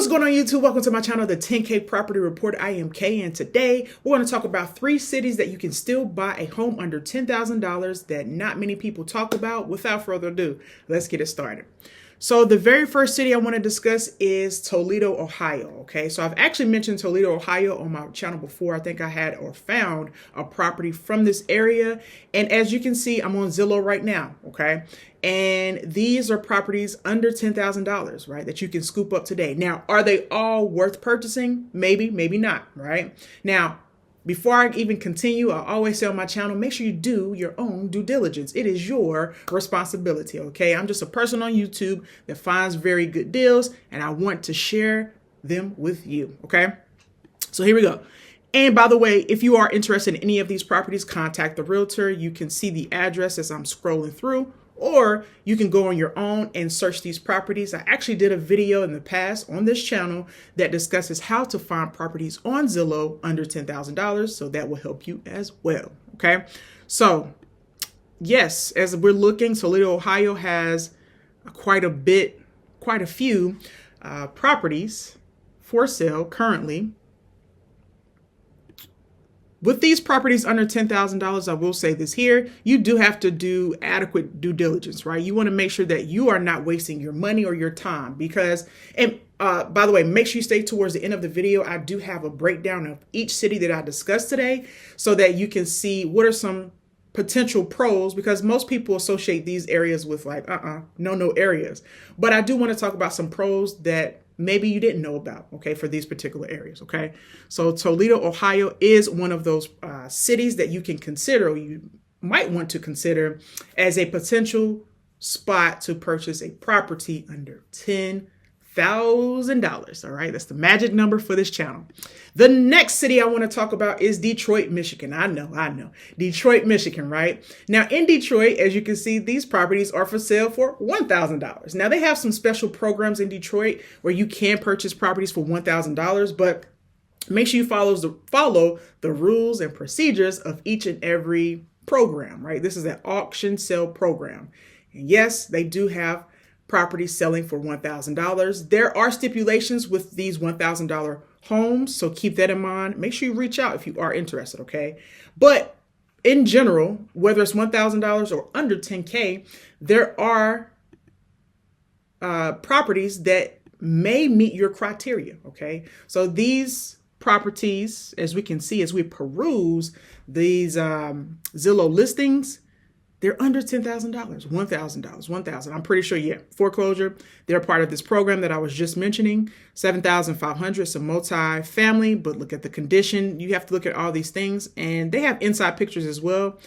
What's going on YouTube? Welcome to my channel, the 10K Property Report. I am Kay, and today we're going to talk about 3 cities that you can still buy a home under $10,000 that not many people talk about. Without further ado, let's get it started. So the very first city I want to discuss is Toledo, Ohio. Okay, so I've actually mentioned Toledo, Ohio on my channel before. I think I had or found a property from this area. And as you can see, I'm on Zillow right now. Okay, and these are properties under $10,000, right, that you can scoop up today. Now, are they all worth purchasing? Maybe, maybe not, right? Now, before I even continue, I always say on my channel, make sure you do your own due diligence. It is your responsibility, okay? I'm just a person on YouTube that finds very good deals, and I want to share them with you, okay? So here we go. And by the way, if you are interested in any of these properties, contact the realtor. You can see the address as I'm scrolling through, or you can go on your own and search these properties. I actually did a video in the past on this channel that discusses how to find properties on Zillow under $10,000. So that will help you as well. Okay. So yes, as we're looking, Toledo, Ohio has quite a few properties for sale currently. With these properties under $10,000, I will say this here, you do have to do adequate due diligence, right? You want to make sure that you are not wasting your money or your time because, and by the way, make sure you stay towards the end of the video. I do have a breakdown of each city that I discussed today so that you can see what are some potential pros, because most people associate these areas with like, no areas. But I do want to talk about some pros that maybe you didn't know about, okay, for these particular areas, okay? So Toledo, Ohio is one of those cities that you can consider, or you might want to consider as a potential spot to purchase a property under $10,000, all right? That's the magic number for this channel. The next city I want to talk about is Detroit, Michigan. I know. Detroit, Michigan, right? Now in Detroit, as you can see, these properties are for sale for $1,000. Now they have some special programs in Detroit where you can purchase properties for $1,000, but make sure you follow the rules and procedures of each and every program, right? This is an auction sale program. And yes, they do have properties selling for $1,000. There are stipulations with these $1,000 homes, so keep that in mind. Make sure you reach out if you are interested, okay? But in general, whether it's $1,000 or under 10K, there are properties that may meet your criteria, okay? So these properties, as we can see, as we peruse these Zillow listings, they're under $10,000, $1,000. I'm pretty sure, yeah, foreclosure. They're part of this program that I was just mentioning, $7,500. It's a multi-family, but look at the condition. You have to look at all these things, and they have inside pictures as well.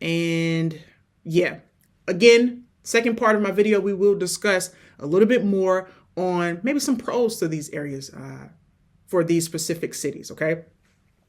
And yeah, again, second part of my video, we will discuss a little bit more on maybe some pros to these areas for these specific cities, okay?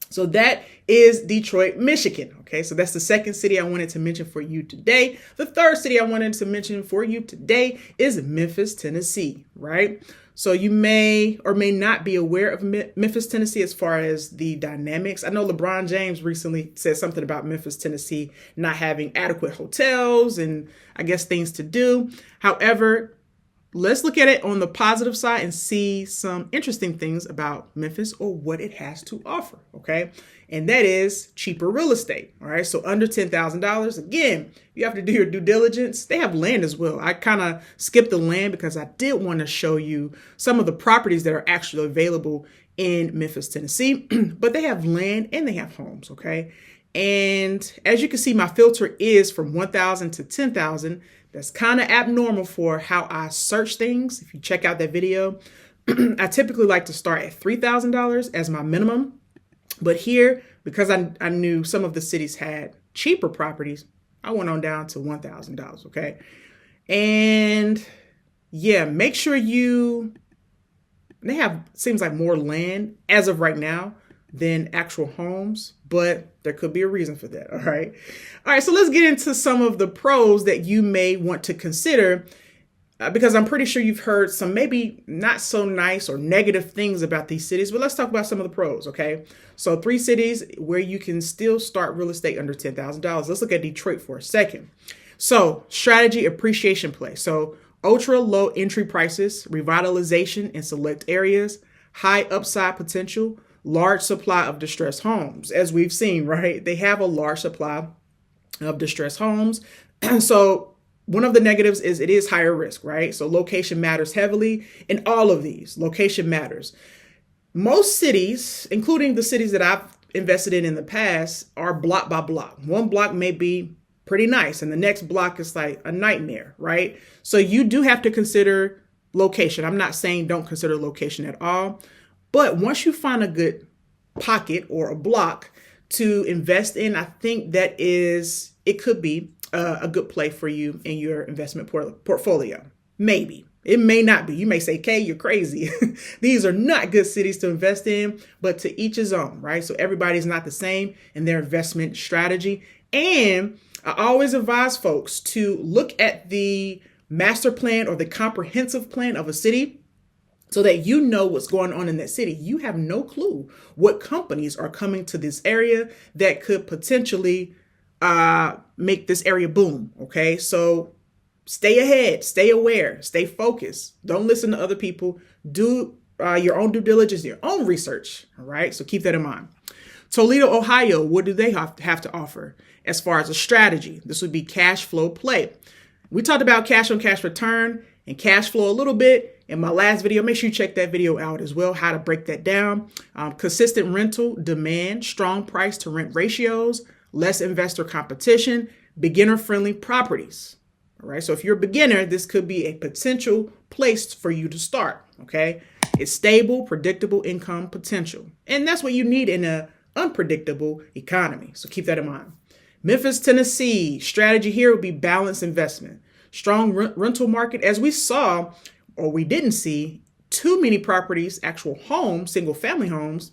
So that is Detroit, Michigan. Okay, so that's the second city I wanted to mention for you today. The third city I wanted to mention for you today is Memphis, Tennessee, right? So you may or may not be aware of Memphis, Tennessee as far as the dynamics. I know LeBron James recently said something about Memphis, Tennessee not having adequate hotels and I guess things to do. However, let's look at it on the positive side and see some interesting things about Memphis or what it has to offer, okay? And that is cheaper real estate, all right? So under $10,000, again, you have to do your due diligence. They have land as well. I kind of skipped the land because I did want to show you some of the properties that are actually available in Memphis, Tennessee, but they have land and they have homes, okay? And as you can see, my filter is from 1,000 to 10,000. That's kind of abnormal for how I search things. If you check out that video, I typically like to start at $3,000 as my minimum. But here, because I knew some of the cities had cheaper properties, I went on down to $1,000, okay? And yeah, make sure they have, seems like more land as of right now than actual homes, but there could be a reason for that, all right? All right, so let's get into some of the pros that you may want to consider because I'm pretty sure you've heard some maybe not so nice or negative things about these cities, but let's talk about some of the pros, okay? So 3 cities where you can still start real estate under $10,000. Let's look at Detroit for a second. So strategy, appreciation play. So ultra low entry prices, revitalization in select areas, high upside potential, large supply of distressed homes. As we've seen, right? They have a large supply of distressed homes. So one of the negatives is it is higher risk, right? So location matters heavily in all of these. Location matters. Most cities, including the cities that I've invested in the past, are block by block. One block may be pretty nice and the next block is like a nightmare, right? So you do have to consider location. I'm not saying don't consider location at all, but once you find a good pocket or a block to invest in, I think it could be a good play for you in your investment portfolio. Maybe. It may not be. You may say, Kay, you're crazy. These are not good cities to invest in, but to each his own, right? So everybody's not the same in their investment strategy. And I always advise folks to look at the master plan or the comprehensive plan of a city so that you know what's going on in that city. You have no clue what companies are coming to this area that could potentially make this area boom. Okay, so stay ahead, stay aware, stay focused. Don't listen to other people. Do your own due diligence, your own research. All right, so keep that in mind. Toledo, Ohio, what do they have to offer as far as a strategy? This would be cash flow play. We talked about cash on cash return and cash flow a little bit in my last video. Make sure you check that video out as well, how to break that down. Consistent rental demand, strong price to rent ratios, less investor competition, beginner-friendly properties. All right, so if you're a beginner, this could be a potential place for you to start, okay? It's stable, predictable income potential. And that's what you need in an unpredictable economy, so keep that in mind. Memphis, Tennessee, strategy here would be balanced investment. Strong rental market, as we saw, or we didn't see, too many properties, actual homes, single family homes,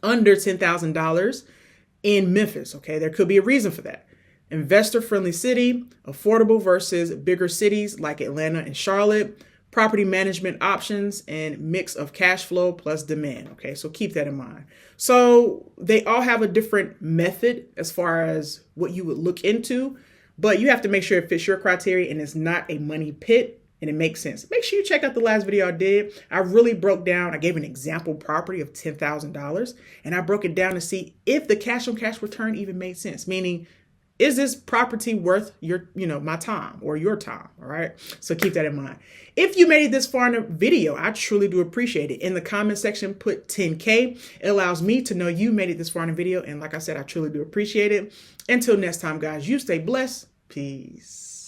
under $10,000 in Memphis, okay? There could be a reason for that. Investor-friendly city, affordable versus bigger cities like Atlanta and Charlotte, property management options, and mix of cash flow plus demand. Okay, so keep that in mind. So they all have a different method as far as what you would look into, but you have to make sure it fits your criteria and it's not a money pit and it makes sense. Make sure you check out the last video I did. I really broke down, I gave an example property of $10,000 and I broke it down to see if the cash on cash return even made sense, meaning is this property worth my time or your time? All right. So keep that in mind. If you made it this far in the video, I truly do appreciate it. In the comment section, put 10K. It allows me to know you made it this far in the video. And like I said, I truly do appreciate it. Until next time, guys, you stay blessed. Peace.